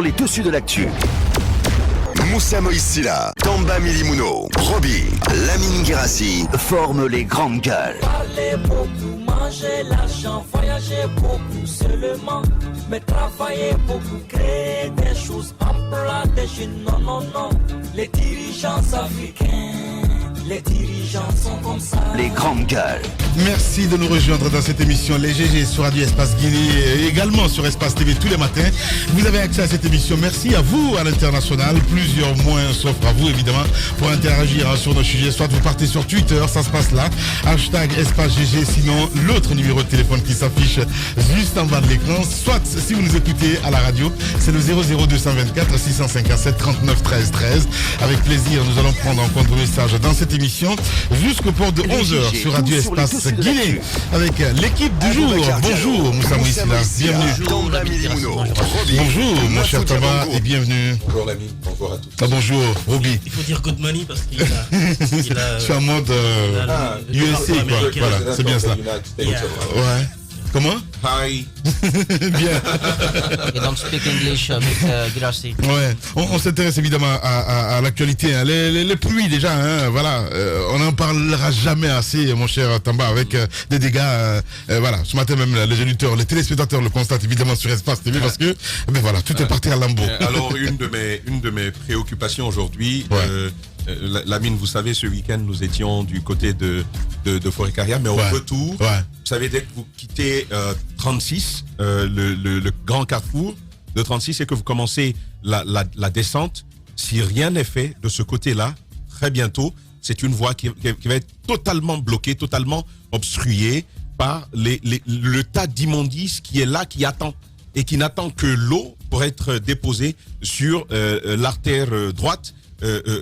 les dessus de l'actu. Moussa Moïsila, Tamba Milimuno, Roby, Lamine Guérassi Forment les grandes gueules. Parler beaucoup, manger l'argent, voyager beaucoup seulement, mais travailler beaucoup, créer des choses, emploi des jeunes, non, non, non. Les dirigeants africains, les dirigeants sont comme ça. Les grandes gueules. Merci de nous rejoindre dans cette émission Les GG sur Radio Espace Guinée et également sur Espace TV tous les matins. Vous avez accès à cette émission. Merci à vous à l'international. Plusieurs moyens s'offrent à vous évidemment pour interagir sur nos sujets. Soit vous partez sur Twitter, ça se passe là. Hashtag Espace GG. Sinon l'autre numéro de téléphone qui s'affiche juste en bas de l'écran. Soit si vous nous écoutez à la radio, c'est le 00224 657 39 13 13. Avec plaisir, nous allons prendre en compte vos messages dans cette émission jusqu'au port de 11h sur Radio Espace Guinée avec l'équipe du jour. Bonjour Moussa Moïsila, bienvenue. Tamba Milimuno, Roby. Bonjour mon cher Tamba et bienvenue. Bonjour l'ami, bonjour à tous. Ah, bonjour Roby. Il faut dire good money parce qu'il a, Je suis en mode USA quoi. Voilà, c'est bien ça. Ouais. Comment? Hi. Bien. You don't speak English, Guérassi. Ouais. On s'intéresse évidemment à l'actualité. Hein. Les pluies déjà, hein, voilà. On n'en parlera jamais assez, mon cher Tamba, avec des dégâts. Voilà. Ce matin même, les auditeurs, les téléspectateurs le constatent évidemment sur Espace TV parce que, ben voilà, tout est parti à lambeau. Alors une de mes préoccupations aujourd'hui. Ouais. Lamine, vous savez, ce week-end, nous étions du côté de Forêt-Carrière, mais au retour, vous savez, dès que vous quittez 36, le grand carrefour de 36, et que vous commencez la descente, si rien n'est fait de ce côté-là, très bientôt, c'est une voie qui va être totalement bloquée, totalement obstruée par le tas d'immondices qui est là, qui attend, et qui n'attend que l'eau pour être déposée sur l'artère droite.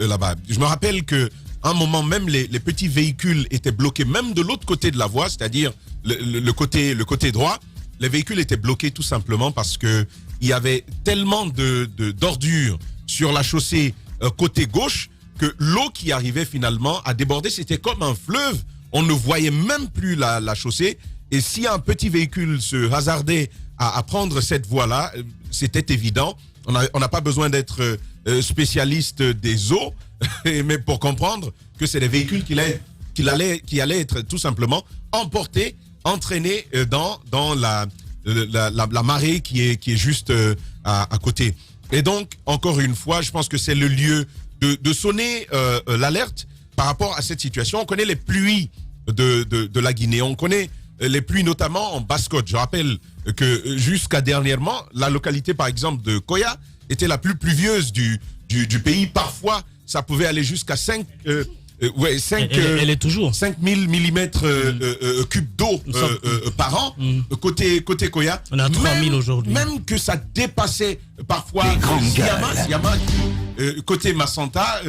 Là-bas. Je me rappelle que un moment même les petits véhicules étaient bloqués même de l'autre côté de la voie, c'est-à-dire le côté droit. Les véhicules étaient bloqués tout simplement parce que il y avait tellement d'ordures sur la chaussée côté gauche que l'eau qui arrivait finalement à déborder, c'était comme un fleuve. On ne voyait même plus la chaussée. Et si un petit véhicule se hasardait à prendre cette voie-là, c'était évident. On n'a pas besoin d'être spécialiste des eaux, mais pour comprendre que c'est des véhicules qui allaient être tout simplement emportés, entraînés dans la marée qui est juste à côté. Et donc, encore une fois, je pense que c'est le lieu de sonner l'alerte par rapport à cette situation. On connaît les pluies de la Guinée, on connaît les pluies notamment en Basse-Côte. Je rappelle que jusqu'à dernièrement, la localité par exemple de Koya était la plus pluvieuse du pays. Parfois, ça pouvait aller jusqu'à 5 elle est toujours 5000 mm cubes d'eau par an. Côté Koya. On est à 3000 aujourd'hui. Même que ça dépassait parfois Siama, côté Massanta,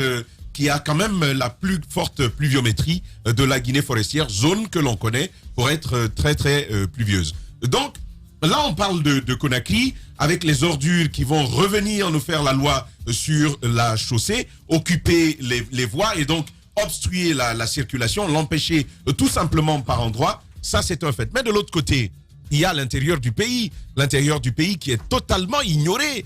qui a quand même la plus forte pluviométrie de la Guinée forestière, zone que l'on connaît pour être très très pluvieuse. Donc, là, on parle de Conakry, avec les ordures qui vont revenir nous faire la loi sur la chaussée, occuper les voies et donc obstruer la circulation, l'empêcher tout simplement par endroits. Ça, c'est un fait. Mais de l'autre côté, il y a l'intérieur du pays qui est totalement ignoré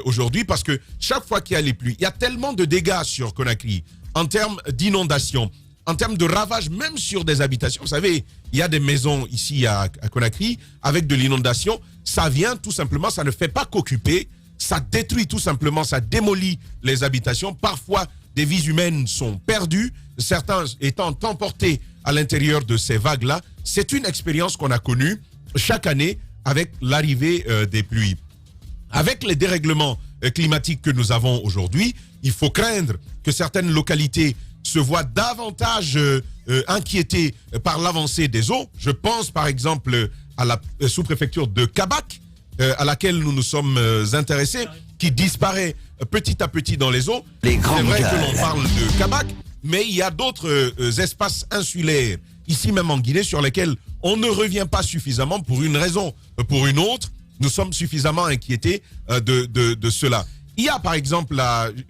aujourd'hui parce que chaque fois qu'il y a les pluies, il y a tellement de dégâts sur Conakry en termes d'inondations, en termes de ravages, même sur des habitations. Vous savez, il y a des maisons ici à Conakry avec de l'inondation. Ça vient tout simplement, ça ne fait pas qu'occuper, ça détruit tout simplement, ça démolit les habitations. Parfois, des vies humaines sont perdues, certains étant emportés à l'intérieur de ces vagues-là. C'est une expérience qu'on a connue chaque année avec l'arrivée des pluies. Avec les dérèglements climatiques que nous avons aujourd'hui, il faut craindre que certaines localités se voient davantage inquiétées par l'avancée des eaux. Je pense par exemple à la sous-préfecture de Kabak, à laquelle nous nous sommes intéressés, qui disparaît petit à petit dans les eaux. C'est vrai que l'on parle de Kabak, mais il y a d'autres espaces insulaires, ici même en Guinée, sur lesquels on ne revient pas suffisamment pour une raison, pour une autre. Nous sommes suffisamment inquiétés de cela. Il y a par exemple,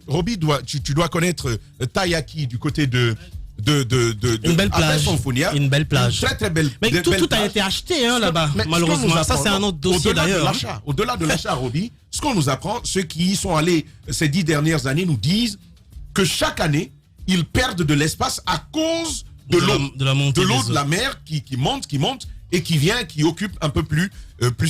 Roby, tu dois connaître Tayaki du côté de une belle plage. Symphonia, une belle plage. Une très belle. Mais tout a été acheté là-bas, malheureusement. Ça, c'est un autre dossier d'ailleurs. Au-delà de l'achat, Roby, ce qu'on nous apprend, ceux qui y sont allés ces 10 dernières années nous disent que chaque année, ils perdent de l'espace à cause de l'eau. De la montée de l'eau des de la mer qui monte et qui occupe un peu plus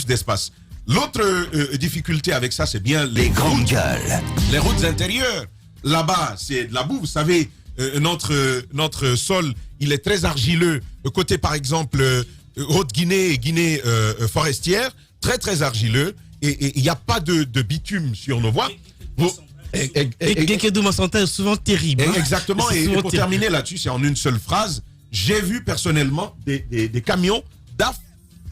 d'espace. L'autre difficulté avec ça, c'est bien Les grandes gueules. les routes intérieures. Là-bas, c'est de la boue. Vous savez, notre sol, il est très argileux. Côté, par exemple, Haute-Guinée et Guinée forestière, très, très argileux. Et il n'y a pas de bitume sur nos voies. Gekedou Massanta est souvent terrible. Exactement. Et pour terminer là-dessus, c'est en une seule phrase. J'ai vu personnellement des camions DAF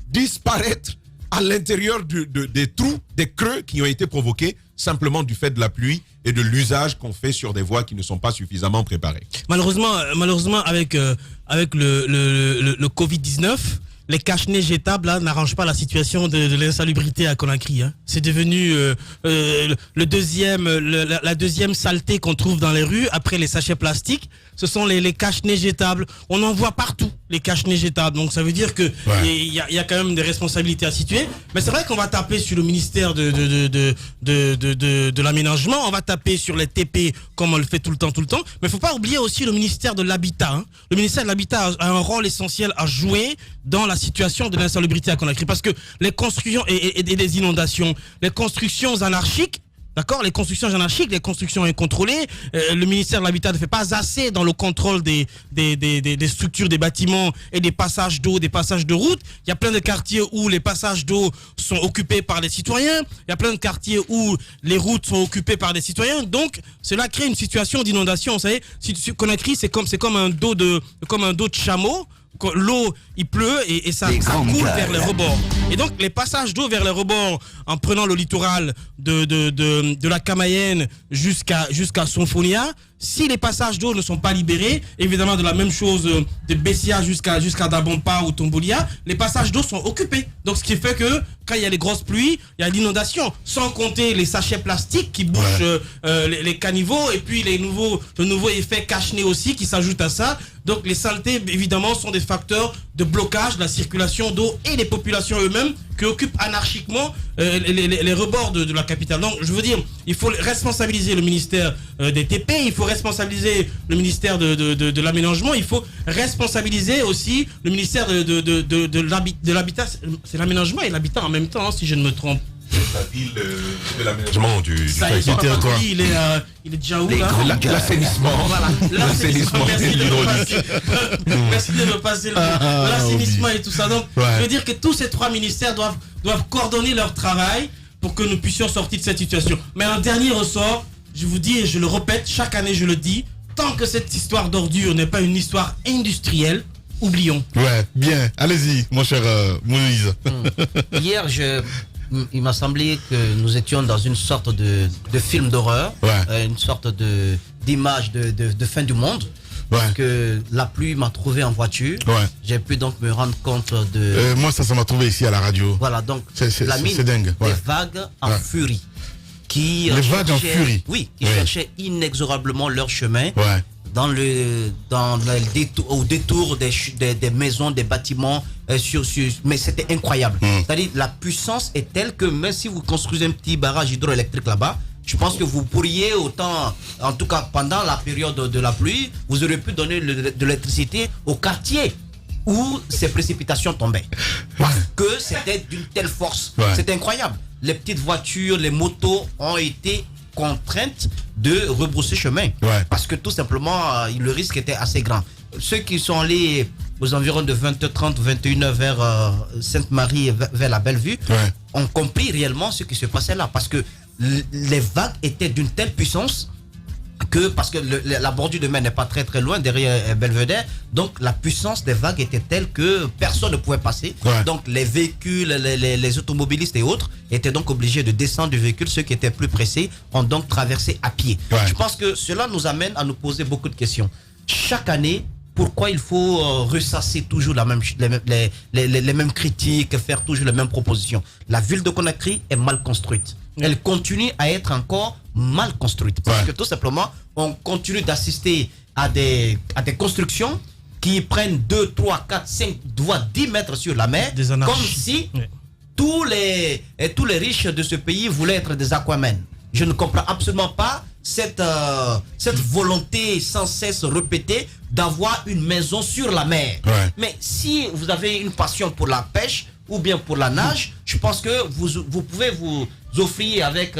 disparaître à l'intérieur des trous, des creux qui ont été provoqués simplement du fait de la pluie et de l'usage qu'on fait sur des voies qui ne sont pas suffisamment préparées. Malheureusement avec le Covid-19, les cache-nez jetables n'arrangent pas la situation de l'insalubrité à Conakry. C'est devenu la deuxième saleté qu'on trouve dans les rues après les sachets plastiques. Ce sont les cache-nez jetables. On en voit partout, les cache-nez jetables. Donc ça veut dire que il y a quand même des responsabilités à situer. Mais c'est vrai qu'on va taper sur le ministère de l'aménagement. On va taper sur les TP comme on le fait tout le temps. Mais il ne faut pas oublier aussi le ministère de l'Habitat. Le ministère de l'Habitat a un rôle essentiel à jouer dans la situation de l'insalubrité à Conakry. Parce que les constructions et des inondations, les constructions anarchiques, d'accord, les constructions anarchiques, les constructions incontrôlées, le ministère de l'Habitat ne fait pas assez dans le contrôle des structures, des bâtiments et des passages d'eau, des passages de route. Il y a plein de quartiers où les passages d'eau sont occupés par les citoyens. Il y a plein de quartiers où les routes sont occupées par des citoyens. Donc, cela crée une situation d'inondation. Vous savez, Conakry, c'est comme un dos de chameau. L'eau, il pleut et ça coule vers les rebords. Et donc, les passages d'eau vers les rebords, en prenant le littoral de la Camayenne jusqu'à Symphonia, si les passages d'eau ne sont pas libérés, évidemment de la même chose de Bessia jusqu'à Dabompa ou Tombolia, les passages d'eau sont occupés. Donc, ce qui fait que quand il y a les grosses pluies, il y a l'inondation. Sans compter les sachets plastiques qui bouchent les caniveaux et puis le nouveau effet cache-nez aussi qui s'ajoute à ça. Donc, les saletés, évidemment, sont des facteurs de blocage de la circulation d'eau et les populations eux-mêmes qui occupent anarchiquement les rebords de la capitale. Donc, je veux dire, il faut responsabiliser le ministère des TP, il faut responsabiliser le ministère de l'aménagement, il faut responsabiliser aussi le ministère de l'habitat. C'est l'aménagement et l'habitat en même temps, si je ne me trompe. La ville de l'aménagement du territoire. Il est déjà où là? L'assainissement. Voilà. L'assainissement. Merci de me passer le mot. L'assainissement et tout ça. Donc, je veux dire que tous ces trois ministères doivent coordonner leur travail pour que nous puissions sortir de cette situation. Mais un dernier ressort, je vous dis et je le répète, chaque année je le dis, tant que cette histoire d'ordure n'est pas une histoire industrielle, oublions. Ouais, bien. Allez-y, mon cher Moïse. Hier, il m'a semblé que nous étions dans une sorte de film d'horreur, une sorte d'image de fin du monde. Parce que la pluie m'a trouvé en voiture. J'ai pu donc me rendre compte de... moi, ça m'a trouvé ici à la radio. Voilà, donc la mine dingue. Des vagues en furie. Vagues en furie. Oui, qui cherchaient inexorablement leur chemin. Au détour des maisons, des bâtiments, mais c'était incroyable. C'est-à-dire la puissance est telle que même si vous construisez un petit barrage hydroélectrique là-bas, je pense que vous pourriez autant, en tout cas pendant la période de la pluie, vous auriez pu donner de l'électricité au quartier où ces précipitations tombaient. Parce que c'était d'une telle force. C'est incroyable. Les petites voitures, les motos ont été contraintes de rebrousser chemin. Parce que tout simplement, le risque était assez grand. Ceux qui sont allés aux environs de 20h30, 21h vers Sainte-Marie, vers la Bellevue, ont compris réellement ce qui se passait là. Parce que les vagues étaient d'une telle puissance que, parce que la bordure de mer n'est pas très très loin derrière Belvedere, donc la puissance des vagues était telle que personne ne pouvait passer. Donc les véhicules, les automobilistes et autres étaient donc obligés de descendre du véhicule. Ceux qui étaient plus pressés ont donc traversé à pied. Je pense que cela nous amène à nous poser beaucoup de questions. Chaque année, pourquoi il faut ressasser toujours les mêmes critiques, faire toujours les mêmes propositions? La ville de Conakry est mal construite. Elle continue à être encore mal construite. Parce que tout simplement, on continue d'assister à des constructions qui prennent 2, 3, 4, 5, voire 10 mètres sur la mer, comme si tous les riches de ce pays voulaient être des Aquaman. Je ne comprends absolument pas cette volonté sans cesse répétée d'avoir une maison sur la mer. Ouais. Mais si vous avez une passion pour la pêche ou bien pour la nage, je pense que vous pouvez vous offrir avec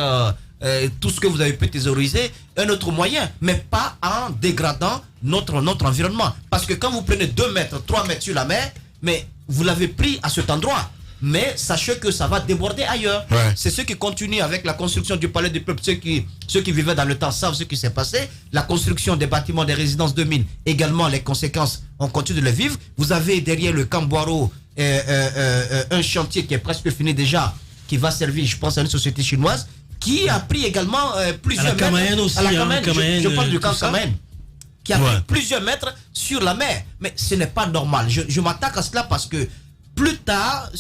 tout ce que vous avez pu thésauriser un autre moyen, mais pas en dégradant notre environnement. Parce que quand vous prenez 2 mètres, 3 mètres sur la mer, mais vous l'avez pris à cet endroit. Mais sachez que ça va déborder ailleurs. Ouais. C'est ce qui continue avec la construction du palais du peuple. Ceux qui vivaient dans le temps savent ce qui s'est passé. La construction des bâtiments des résidences de mines, également les conséquences, on continue de les vivre. Vous avez derrière le Camp Boiro un chantier qui est presque fini déjà, qui va servir, je pense, à une société chinoise, qui a pris également plusieurs mètres. Aussi, à la Camaïenne, je parle du camp Camaïenne, qui a pris plusieurs mètres sur la mer. Mais ce n'est pas normal. Je m'attaque à cela parce que plus tard,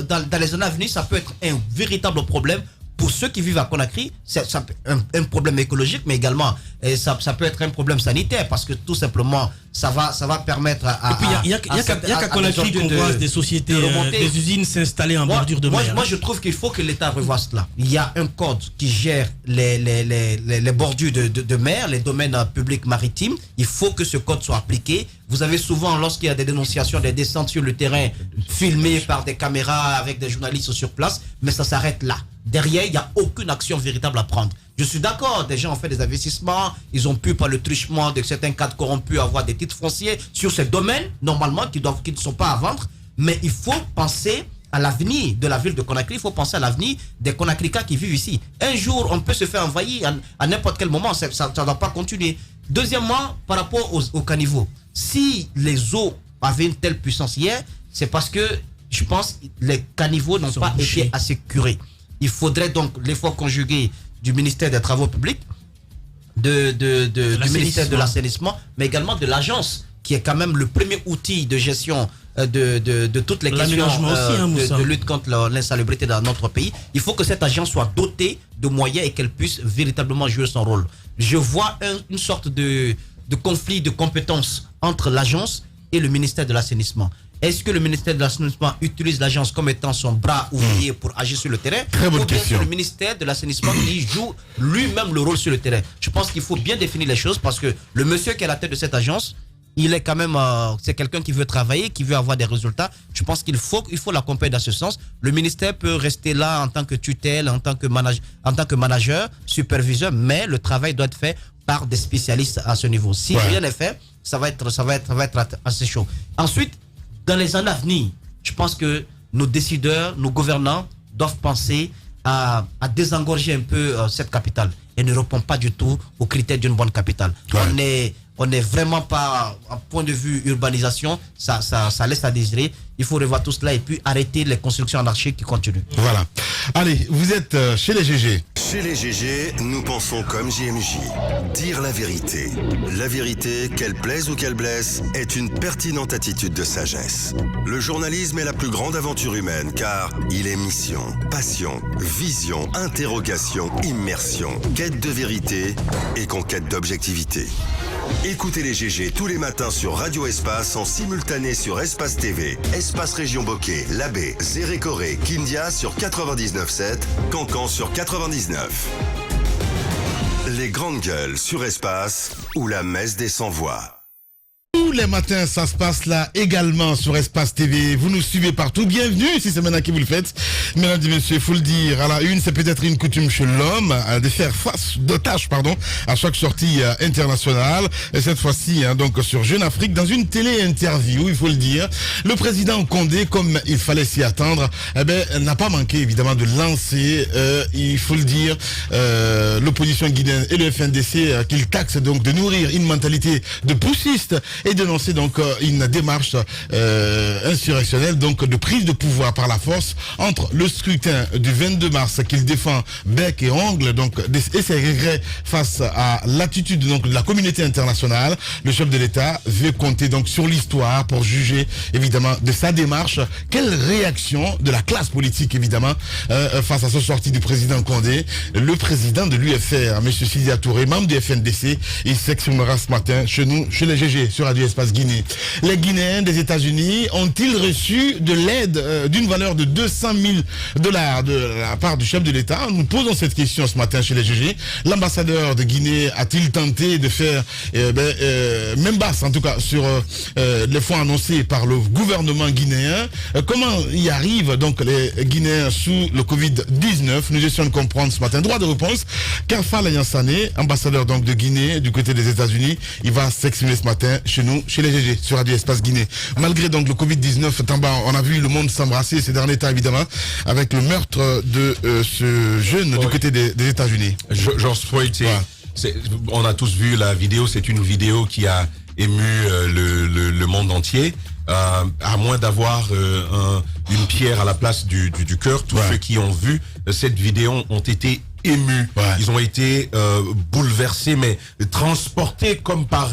dans les années à venir, ça peut être un véritable problème pour ceux qui vivent à Conakry. C'est un problème écologique, mais également ça peut être un problème sanitaire parce que tout simplement, ça va permettre à... Et puis, il n'y a qu'à Conakry qu'on voit des sociétés, des usines s'installer en bordure de mer. Moi, je trouve qu'il faut que l'État revoie cela. Il y a un code qui gère les bordures de mer, les domaines publics maritimes. Il faut que ce code soit appliqué. Vous avez souvent, lorsqu'il y a des dénonciations, des descentes sur le terrain, filmées par des caméras avec des journalistes sur place, mais ça s'arrête là. Derrière, il n'y a aucune action véritable à prendre. Je suis d'accord, des gens ont fait des investissements, ils ont pu, par le truchement de certains cadres corrompus, avoir des titres fonciers sur ces domaines, normalement, qui ne sont pas à vendre. Mais il faut penser à l'avenir de la ville de Conakry, il faut penser à l'avenir des Conakrikas qui vivent ici. Un jour, on peut se faire envahir à n'importe quel moment, ça ne doit pas continuer. Deuxièmement, par rapport aux caniveaux, si les eaux avaient une telle puissance hier, c'est parce que, je pense, les caniveaux n'ont pas été assez curés. Il faudrait donc l'effort conjugué du ministère des Travaux publics, du ministère de l'assainissement, mais également de l'agence, qui est quand même le premier outil de gestion de toutes les questions de lutte contre l'insalubrité dans notre pays. Il faut que cette agence soit dotée de moyens et qu'elle puisse véritablement jouer son rôle. Je vois une sorte de conflit de compétences entre l'agence et le ministère de l'assainissement. Est-ce que le ministère de l'assainissement utilise l'agence comme étant son bras ouvrier pour agir sur le terrain? Très bonne question. Ou bien c'est le ministère de l'assainissement qui joue lui-même le rôle sur le terrain? Je pense qu'il faut bien définir les choses parce que le monsieur qui est à la tête de cette agence, il est quand même, c'est quelqu'un qui veut travailler, qui veut avoir des résultats. Je pense qu'il faut l'accompagner dans ce sens. Le ministère peut rester là en tant que tutelle, en tant que manager, superviseur, mais le travail doit être fait par des spécialistes à ce niveau. Si rien n'est fait, ça va être assez chaud. Ensuite, dans les années à venir, je pense que nos décideurs, nos gouvernants doivent penser à désengorger un peu cette capitale et ne répond pas du tout aux critères d'une bonne capitale. On n'est vraiment pas, à point de vue urbanisation, ça laisse à désirer. Il faut revoir tout cela et puis arrêter les constructions anarchiques qui continuent. Voilà. Allez, vous êtes chez les GG. Chez les GG, nous pensons comme JMJ. Dire la vérité. La vérité, qu'elle plaise ou qu'elle blesse, est une pertinente attitude de sagesse. Le journalisme est la plus grande aventure humaine car il est mission, passion, vision, interrogation, immersion, quête de vérité et conquête d'objectivité. Écoutez les GG tous les matins sur Radio Espace en simultané sur Espace TV, Espace Région Bokeh, Labé, Zérékoré, Kindia sur 99.7, Cancan sur 99. Les grandes gueules sur Espace ou la messe des sans-voix. Tous les matins, ça se passe là également sur Espace TV. Vous nous suivez partout. Bienvenue si c'est maintenant que vous le faites. Mesdames et messieurs, il faut le dire, à la une, c'est peut-être une coutume chez l'homme de faire face d'otages, à chaque sortie internationale. Et cette fois-ci, donc sur Jeune Afrique, dans une télé-interview, il faut le dire, le président Condé, comme il fallait s'y attendre, n'a pas manqué évidemment de lancer, il faut le dire, l'opposition guinéenne et le FNDC qu'il taxe donc de nourrir une mentalité de poussiste et de dénoncer donc une démarche insurrectionnelle, donc de prise de pouvoir par la force entre le scrutin du 22 mars qu'il défend bec et ongle, donc et ses regrets face à l'attitude donc de la communauté internationale. Le chef de l'État veut compter donc sur l'histoire pour juger évidemment de sa démarche. Quelle réaction de la classe politique évidemment face à ce sortie du président Condé? Le président de l'UFR, M. Sidia Touré, membre du FNDC, il s'exprimera ce matin chez nous, chez les GG, sur Radio Espace Guinée. Les Guinéens des États-Unis ont-ils reçu de l'aide d'une valeur de $200 000 de la part du chef de l'État? Nous posons cette question ce matin chez les GG. L'ambassadeur de Guinée a-t-il tenté de faire même basse en tout cas sur les fonds annoncés par le gouvernement guinéen? Comment y arrivent donc les Guinéens sous le Covid-19? Nous essayons de comprendre ce matin. Droit de réponse, Karfal Ayansane, ambassadeur donc de Guinée du côté des États-Unis, il va s'exprimer ce matin chez nous, chez les GG, sur Radio Espace Guinée. Malgré donc le Covid-19, on a vu le monde s'embrasser ces derniers temps évidemment, avec le meurtre de ce jeune du côté des États-Unis. George Floyd, on a tous vu la vidéo, c'est une vidéo qui a ému le monde entier. À moins d'avoir une pierre à la place du cœur, tous ceux qui ont vu cette vidéo ont été émus. Ils ont été bouleversés, mais transportés comme par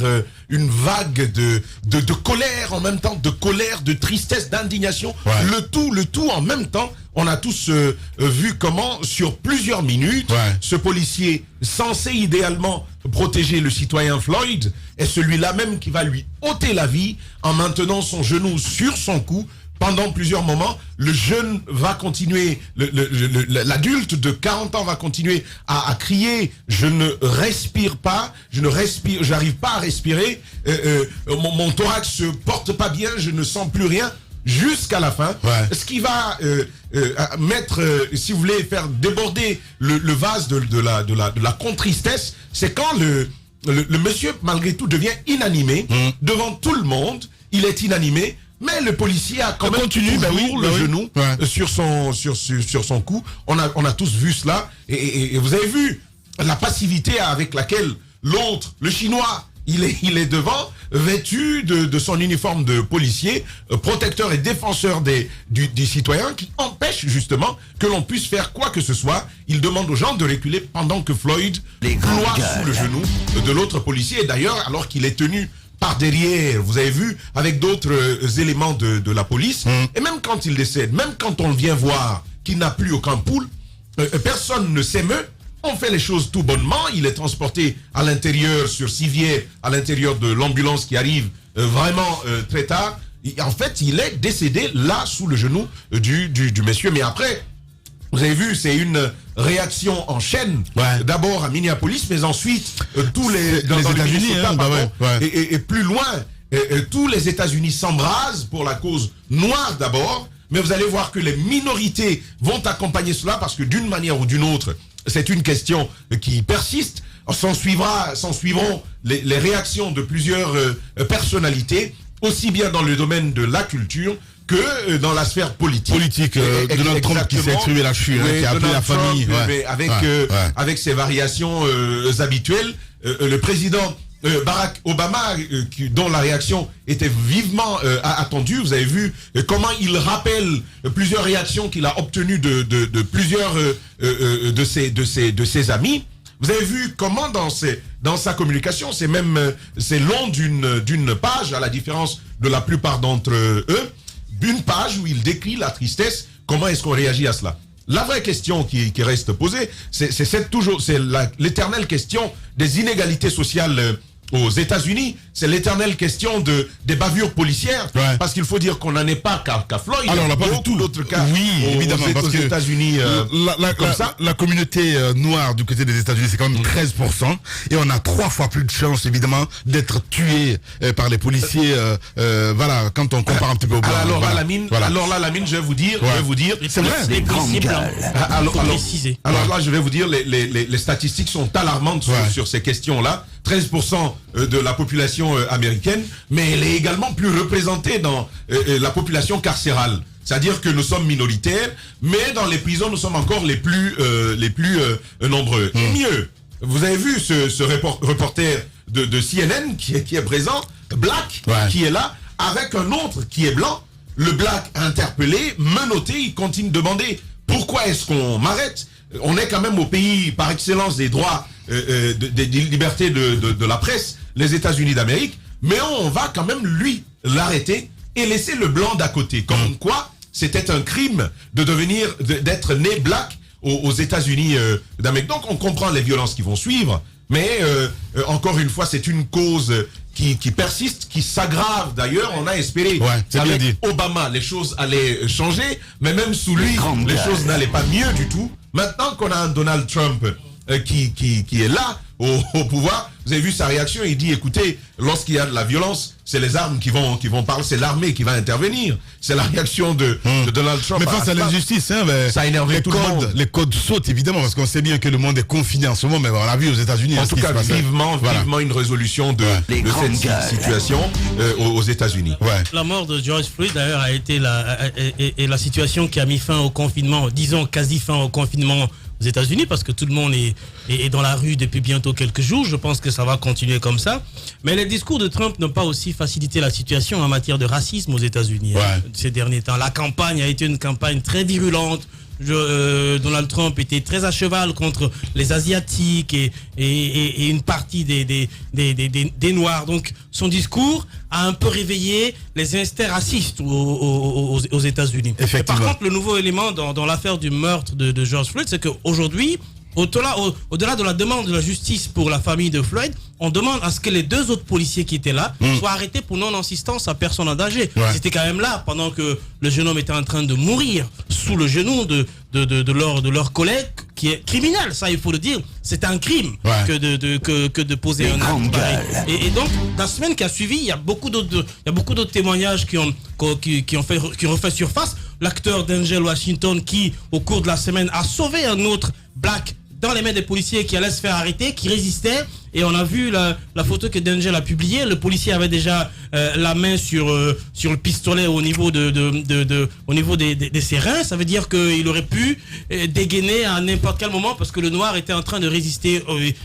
une vague de colère en même temps, de colère, de tristesse, d'indignation. Le tout en même temps. On a tous vu comment, sur plusieurs minutes, ce policier censé idéalement protéger le citoyen Floyd est celui-là même qui va lui ôter la vie en maintenant son genou sur son cou. Pendant plusieurs moments, le jeune va continuer, l'adulte de 40 ans va continuer à crier « Je ne respire pas, j'arrive pas à respirer, mon thorax se porte pas bien, je ne sens plus rien ». Jusqu'à la fin, ce qui va mettre, si vous voulez, faire déborder le vase de la contristesse, c'est quand le monsieur, malgré tout, devient inanimé devant tout le monde. Il est inanimé, mais le policier a quand même toujours le genou sur son cou. On a tous vu cela, et vous avez vu la passivité avec laquelle l'autre, le Chinois, il est devant, vêtu de son uniforme de policier, protecteur et défenseur des citoyens, qui empêche justement que l'on puisse faire quoi que ce soit. Il demande aux gens de reculer pendant que Floyd ploie sous le genou de l'autre policier. Et d'ailleurs, alors qu'il est tenu par derrière, vous avez vu, avec d'autres éléments de la police, et même quand il décède, même quand on vient voir qu'il n'a plus aucun pouls, personne ne s'émeut. On fait les choses tout bonnement. Il est transporté à l'intérieur sur civière, à l'intérieur de l'ambulance qui arrive vraiment très tard. En fait, il est décédé là sous le genou du monsieur. Mais après, vous avez vu, c'est une réaction en chaîne. D'abord à Minneapolis, mais ensuite tous dans les États-Unis, et plus loin, tous les États-Unis s'embrasent pour la cause noire d'abord. Mais vous allez voir que les minorités vont accompagner cela parce que d'une manière ou d'une autre, c'est une question qui persiste. S'en suivront les réactions de plusieurs personnalités, aussi bien dans le domaine de la culture que dans la sphère politique. Donald Trump qui s'est exprimé là-dessus, qui a appelé la famille. Mais avec ses variations habituelles, le président Barack Obama, dont la réaction était vivement attendue. Vous avez vu comment il rappelle plusieurs réactions qu'il a obtenues de plusieurs de ses amis. Vous avez vu comment dans sa communication, c'est long d'une page, à la différence de la plupart d'entre eux, d'une page où il décrit la tristesse. Comment est-ce qu'on réagit à cela? La vraie question qui reste posée, c'est l'éternelle question des inégalités sociales aux États-Unis. C'est l'éternelle question des bavures policières, parce qu'il faut dire qu'on n'en est pas qu'à Floyd. Alors, on n'a pas du tout d'autres cas. Oui, évidemment, parce que États-Unis, la communauté noire du côté des États-Unis, c'est quand même 13%, et on a 3 fois plus de chances, évidemment, d'être tué par les policiers. Voilà, quand on compare un petit peu au blanc. Alors là, Lamine, je vais vous dire, c'est vrai. Les policiers blancs. Alors là, je vais vous dire, les statistiques sont alarmantes sur ces questions-là. 13% de la population américaine, mais elle est également plus représentée dans la population carcérale. C'est-à-dire que nous sommes minoritaires, mais dans les prisons, nous sommes encore les plus nombreux. Et mieux, vous avez vu ce reporter de CNN qui est présent, black Ouais. qui est là, avec un autre qui est blanc. Le black interpellé, menotté, il continue de demander pourquoi est-ce qu'on m'arrête. On est quand même au pays par excellence des droits, des libertés de la presse, les États-Unis d'Amérique, mais on va quand même lui l'arrêter et laisser le blanc d'à côté. Comme quoi, c'était un crime de d'être né black aux États-Unis d'Amérique. Donc on comprend les violences qui vont suivre, mais encore une fois, c'est une cause qui persiste, qui s'aggrave. D'ailleurs, on a espéré qu'avec Obama, les choses allaient changer, mais même sous lui, les choses n'allaient pas mieux du tout. Maintenant qu'on a un Donald Trump qui est là, au pouvoir, vous avez vu sa réaction, il dit, écoutez, lorsqu'il y a de la violence, c'est les armes qui vont parler, c'est l'armée qui va intervenir. C'est la réaction de Donald Trump. Mais face à l'injustice, hein, ça a énervé tout le monde. Les codes sautent évidemment, parce qu'on sait bien que le monde est confiné en ce moment, mais on l'a vu aux États-Unis. En tout cas, vivement une résolution de cette situation aux États-Unis. Ouais. La mort de George Floyd, d'ailleurs, a été la situation qui a mis fin au confinement, disons quasi fin au confinement aux États-Unis, parce que tout le monde est dans la rue depuis bientôt quelques jours. Je pense que ça va continuer comme ça. Mais les discours de Trump n'ont pas aussi facilité la situation en matière de racisme aux États-Unis ces derniers temps. La campagne a été une campagne très virulente. Donald Trump était très à cheval contre les Asiatiques et une partie des Noirs. Donc son discours a un peu réveillé les instincts racistes aux États-Unis. Et par contre, le nouveau élément dans l'affaire du meurtre de George Floyd, c'est qu'aujourd'hui, au-delà de la demande de la justice pour la famille de Floyd, on demande à ce que les deux autres policiers qui étaient là soient arrêtés pour non-assistance à personne en danger. Ils étaient quand même là pendant que le jeune homme était en train de mourir sous le genou de leur collègue qui est criminel. Ça, il faut le dire. C'est un crime que de poser un acte pareil. Et donc, la semaine qui a suivi, il y a beaucoup d'autres témoignages qui ont refait surface. L'acteur Denzel Washington qui, au cours de la semaine, a sauvé un autre black dans les mains des policiers qui allaient se faire arrêter, qui résistaient. Et on a vu la photo que Denzel a publiée. Le policier avait déjà la main sur le pistolet au niveau des ses reins. Ça veut dire qu'il aurait pu dégainer à n'importe quel moment parce que le noir était en train de résister.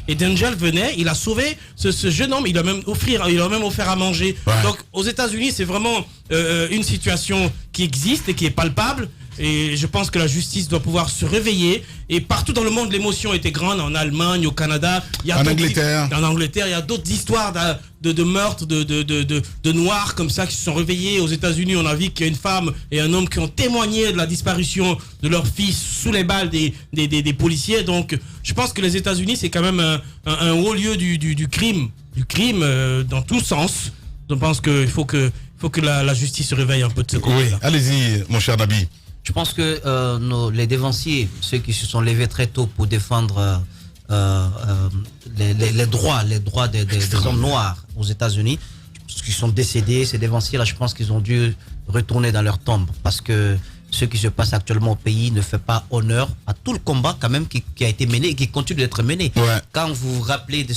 Et Denzel venait, il a sauvé ce jeune homme. Il a même offert à manger. Donc aux États-Unis, c'est vraiment une situation qui existe et qui est palpable. Et je pense que la justice doit pouvoir se réveiller. Et partout dans le monde, l'émotion était grande. En Allemagne, au Canada, en Angleterre, il y a d'autres histoires de meurtres de noirs comme ça qui se sont réveillés. Aux États-Unis, on a vu qu'il y a une femme et un homme qui ont témoigné de la disparition de leur fils sous les balles des policiers. Donc, je pense que les États-Unis, c'est quand même un haut lieu du crime dans tous sens. Je pense qu'il faut que la justice se réveille un peu de ce côté-là. Oui, allez-y, mon cher Nabi. Je pense que les dévanciers, ceux qui se sont levés très tôt pour défendre les droits des hommes noirs aux États-Unis, qui sont décédés, ces dévanciers-là, je pense qu'ils ont dû retourner dans leur tombe parce que ce qui se passe actuellement au pays ne fait pas honneur à tout le combat quand même qui a été mené et qui continue d'être mené. Quand vous vous rappelez de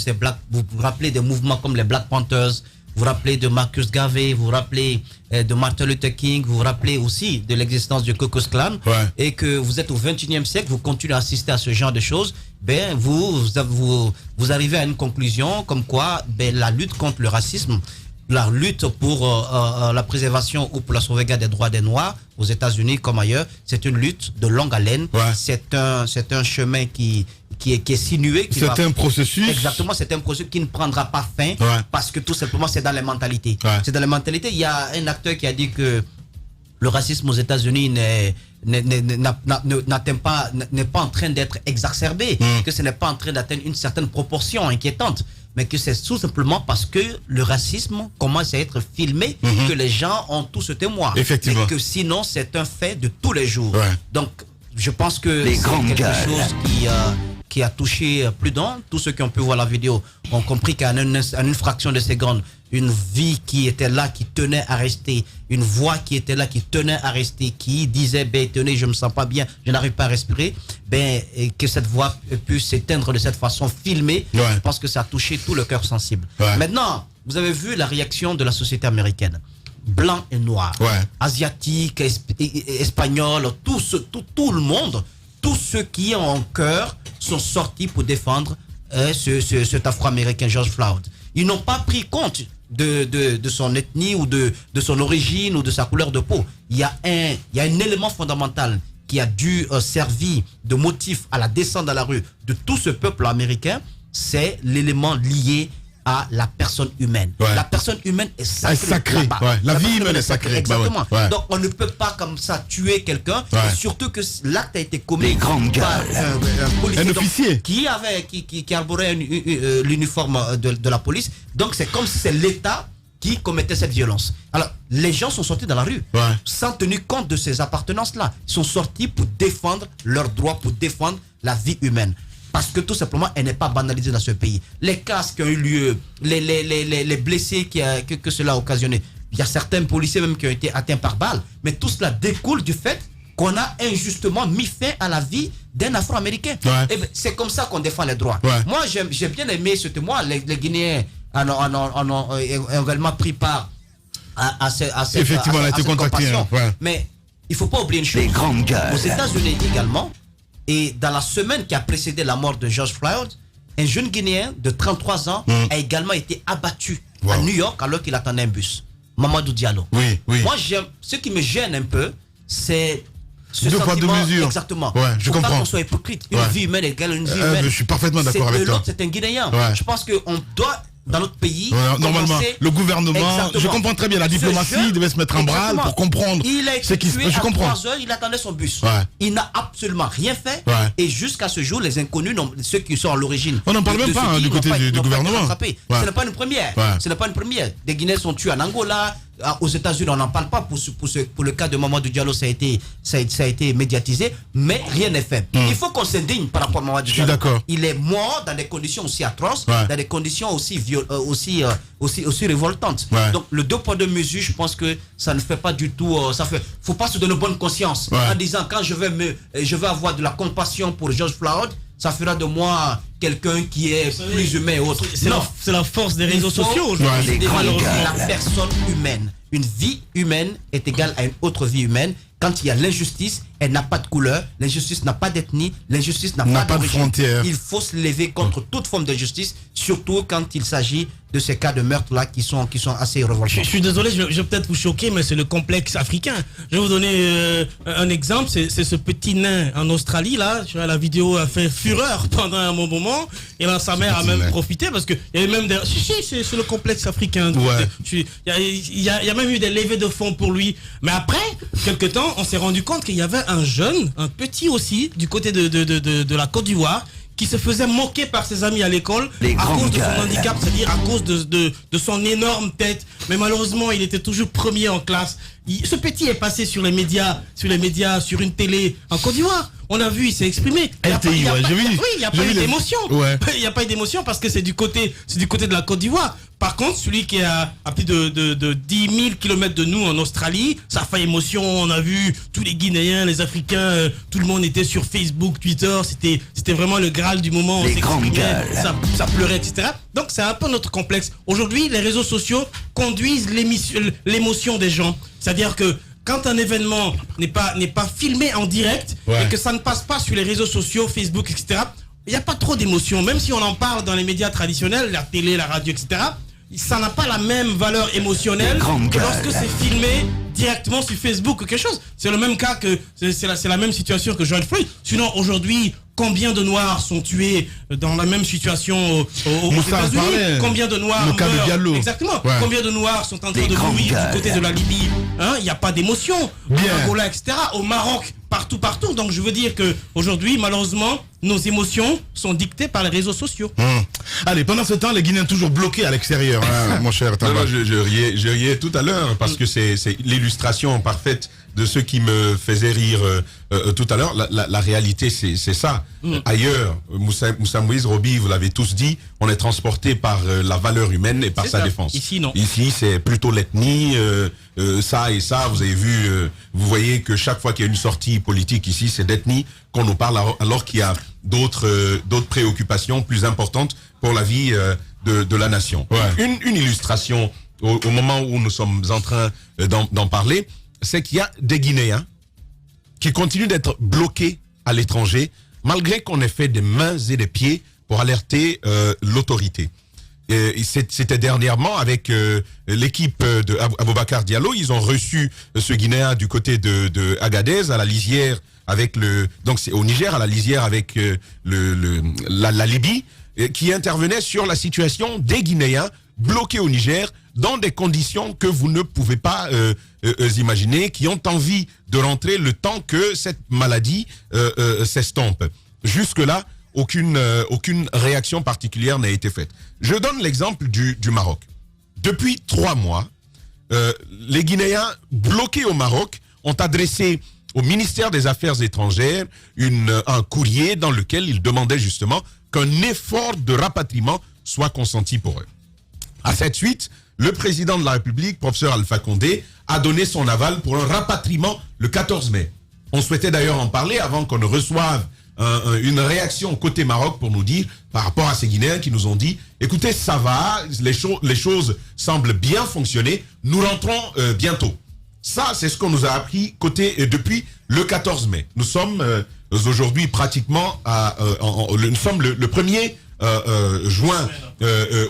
vous vous rappelez des mouvements comme les Black Panthers, vous vous rappelez de Marcus Garvey, vous vous rappelez de Martin Luther King, vous vous rappelez aussi de l'existence du Ku Klux Klan, et que vous êtes au 21e siècle, vous continuez à assister à ce genre de choses, ben vous arrivez à une conclusion comme quoi la lutte contre le racisme, la lutte pour la préservation ou pour la sauvegarde des droits des Noirs aux États-Unis comme ailleurs, c'est une lutte de longue haleine. C'est un chemin qui est sinué. C'est un processus. Exactement, c'est un processus qui ne prendra pas fin parce que tout simplement c'est dans les mentalités. C'est dans les mentalités. Il y a un acteur qui a dit que le racisme aux États-Unis n'est pas en train d'être exacerbé, que ce n'est pas en train d'atteindre une certaine proportion inquiétante, mais que c'est tout simplement parce que le racisme commence à être filmé, que les gens ont tout ce témoin. Effectivement. Et que sinon, c'est un fait de tous les jours. Donc, je pense que Les c'est grandes quelque gueules. chose qui a touché plus d'un. Tous ceux qui ont pu voir la vidéo ont compris qu'à une fraction de seconde, une vie qui était là, qui tenait à rester, une voix qui était là, qui tenait à rester, qui disait, tenez, je me sens pas bien, je n'arrive pas à respirer, et que cette voix puisse s'éteindre de cette façon filmée, je pense que ça a touché tout le cœur sensible. Maintenant, vous avez vu la réaction de la société américaine. Blanc et noir, asiatique, espagnol, tout le monde, tous ceux qui ont un cœur sont sortis pour défendre cet Afro-Américain George Floyd. Ils n'ont pas pris compte de son ethnie ou de son origine ou de sa couleur de peau. Il y a un élément fondamental qui a dû servir de motif à la descente dans la rue de tout ce peuple américain, c'est l'élément lié à la personne humaine. Ouais. La personne humaine est sacrée. Ouais. La vie humaine est sacrée. Exactement. Ouais. Donc on ne peut pas comme ça tuer quelqu'un, Ouais. surtout que l'acte a été commis Les grandes par gueules. un policier, Un donc, officier. qui arborait l'uniforme de la police. Donc c'est comme si c'est l'État qui commettait cette violence. Alors, les gens sont sortis dans la rue, Ouais. sans tenir compte de ces appartenances-là. Ils sont sortis pour défendre leurs droits, pour défendre la vie humaine. Parce que tout simplement, elle n'est pas banalisée dans ce pays. Les casses qui ont eu lieu, les blessés que cela a occasionné. Il y a certains policiers même qui ont été atteints par balle. Mais tout cela découle du fait qu'on a injustement mis fin à la vie d'un Afro-Américain. Ouais. Et ben, c'est comme ça qu'on défend les droits. Ouais. Moi, j'ai bien aimé ce témoin. Les Guinéens ont également pris part à cette Effectivement, elle a été contactée, compassion. ouais. Mais il ne faut pas oublier une chose. Les grandes gueules. Aux États-Unis également, et dans la semaine qui a précédé la mort de George Floyd, un jeune Guinéen de 33 ans a également été abattu à Wow. New York alors qu'il attendait un bus. Mamadou Diallo. Oui. Moi, ce qui me gêne un peu, c'est ce Deux poids, deux sentiment. mesures. Exactement. Ouais, je Faut pas comprends. qu'on soit hypocrite. Une Ouais. vie humaine égale une vie humaine. Je suis parfaitement d'accord avec toi. L'autre, c'est un Guinéen. Ouais. Je pense qu'on doit, dans notre pays, Ouais, normalement, commencer- le gouvernement, Exactement. je comprends très bien, la Ce diplomatie jeune- devait se mettre en branle Exactement. pour comprendre Il a ce été qui se tué passe. Je à comprends. 3 heures, il attendait son bus. Ouais. Il n'a absolument rien fait. Ouais. Et jusqu'à ce jour, les inconnus, ceux qui sont à l'origine. On n'en parle de même ce pas, hein, qui du n'ont côté pas- du n'ont pas été gouvernement. rattrapés. Ouais. Ce n'est pas une première. Ouais. Ce n'est pas une première. Des Guinéens sont tués en Angola. Aux États-Unis, on n'en parle pas. Pour le cas de Mamadou Diallo, ça a été médiatisé, mais rien n'est fait. Il faut qu'on s'indigne par rapport à Mamadou Je suis Diallo. d'accord. Il est mort dans des conditions aussi atroces, Ouais. dans des conditions aussi révoltantes. Ouais. Donc, le 2 poids 2 mesures, je pense que ça ne fait pas du tout. Faut pas se donner bonne conscience Ouais. en disant quand je vais avoir de la compassion pour George Floyd, ça fera de moi quelqu'un qui est plus humain et autre. C'est la force des réseaux Il faut sociaux aujourd'hui. Ouais. considérer Malheureusement. la personne humaine. Une vie humaine est égale à une autre vie humaine. Quand il y a l'injustice, elle n'a pas de couleur, l'injustice n'a pas d'ethnie, l'injustice n'a N'a pas pas de d'origine. frontières. Il faut se lever contre toute forme d'injustice, surtout quand il s'agit de ces cas de meurtre-là qui sont assez révoltants. Je suis désolé, je vais peut-être vous choquer, mais c'est le complexe africain. Je vais vous donner un exemple. C'est ce petit nain en Australie, là. La vidéo a fait fureur pendant un bon moment. Et là, sa mère a petit même nain. profité parce qu'il y avait même des... Si, c'est le complexe africain. Ouais. Il y a même eu des levées de fonds pour lui. Mais après, quelque temps, on s'est rendu compte qu'il y avait un jeune, un petit aussi, du côté de la Côte d'Ivoire, qui se faisait moquer par ses amis à l'école Les à grandes cause de son gueules. handicap, c'est-à-dire à cause de son énorme tête. Mais malheureusement, il était toujours premier en classe. Ce petit est passé sur les médias, sur une télé en Côte d'Ivoire. On a vu, il s'est exprimé. LTI, ouais, j'ai vu. Oui, il n'y a J'ai pas vu eu les- d'émotion. Ouais. Il n'y a pas eu d'émotion parce que c'est du côté de la Côte d'Ivoire. Par contre, celui qui est à plus de 10 000 km de nous en Australie, ça fait émotion. On a vu tous les Guinéens, les Africains, tout le monde était sur Facebook, Twitter. C'était vraiment le Graal du moment. On Les grandes s'exprimait, gueules. ça pleurait, etc. Donc c'est un peu notre complexe. Aujourd'hui, les réseaux sociaux conduisent l'émotion des gens. C'est-à-dire que quand un événement n'est pas filmé en direct, Ouais. et que ça ne passe pas sur les réseaux sociaux, Facebook, etc., il n'y a pas trop d'émotion. Même si on en parle dans les médias traditionnels, la télé, la radio, etc., ça n'a pas la même valeur émotionnelle Les grandes que lorsque gueules. c'est filmé directement sur Facebook ou quelque chose. C'est le même cas que c'est la même situation que George Floyd. Sinon aujourd'hui, combien de Noirs sont tués dans la même situation aux Moussa en États-Unis? parlait. Combien de Noirs Le cas de meurent? Diallo. Exactement. Ouais. Combien de Noirs sont en train Les de grandes mourir gueules. du côté de la Libye? Il n'y a pas d'émotion. Bien. En Angola, etc. Au Maroc, partout. Donc je veux dire que aujourd'hui, malheureusement, nos émotions sont dictées par les réseaux sociaux. Allez, pendant ce temps, les Guinéens toujours bloqués à l'extérieur, hein, mon cher Non, Tamba. non, je riais tout à l'heure parce que c'est l'illustration parfaite de ce qui me faisait rire tout à l'heure. La réalité, c'est ça. Ailleurs, Moussa Moïse, Roby, vous l'avez tous dit, on est transporté par la valeur humaine et par C'est sa ça. défense. Ici, non. Ici, c'est plutôt l'ethnie, ça et ça. Vous avez vu, vous voyez que chaque fois qu'il y a une sortie politique ici, c'est d'ethnie qu'on nous parle alors qu'il y a d'autres préoccupations plus importantes pour la vie de la nation. Ouais. Une illustration au moment où nous sommes en train d'en parler, c'est qu'il y a des Guinéens qui continuent d'être bloqués à l'étranger, malgré qu'on ait fait des mains et des pieds pour alerter l'autorité. C'était dernièrement avec l'équipe de Aboubacar Diallo. Ils ont reçu ce Guinéen du côté de Agadez, à la lisière avec donc c'est au Niger, à la lisière avec la Libye, qui intervenait sur la situation des Guinéens bloqués au Niger dans des conditions que vous ne pouvez pas imaginer, qui ont envie de rentrer le temps que cette maladie s'estompe. Jusque-là, aucune réaction particulière n'a été faite. Je donne l'exemple du Maroc. Depuis 3 mois, les Guinéens bloqués au Maroc ont adressé au ministère des Affaires étrangères un courrier dans lequel ils demandaient justement qu'un effort de rapatriement soit consenti pour eux. À cette suite, le président de la République, professeur Alpha Condé, a donné son aval pour un rapatriement le 14 mai. On souhaitait d'ailleurs en parler avant qu'on ne reçoive une réaction côté Maroc pour nous dire, par rapport à ces Guinéens qui nous ont dit, écoutez, ça va, les choses semblent bien fonctionner, nous rentrons bientôt. Ça, c'est ce qu'on nous a appris depuis le 14 mai. Nous sommes aujourd'hui pratiquement nous sommes le 1er juin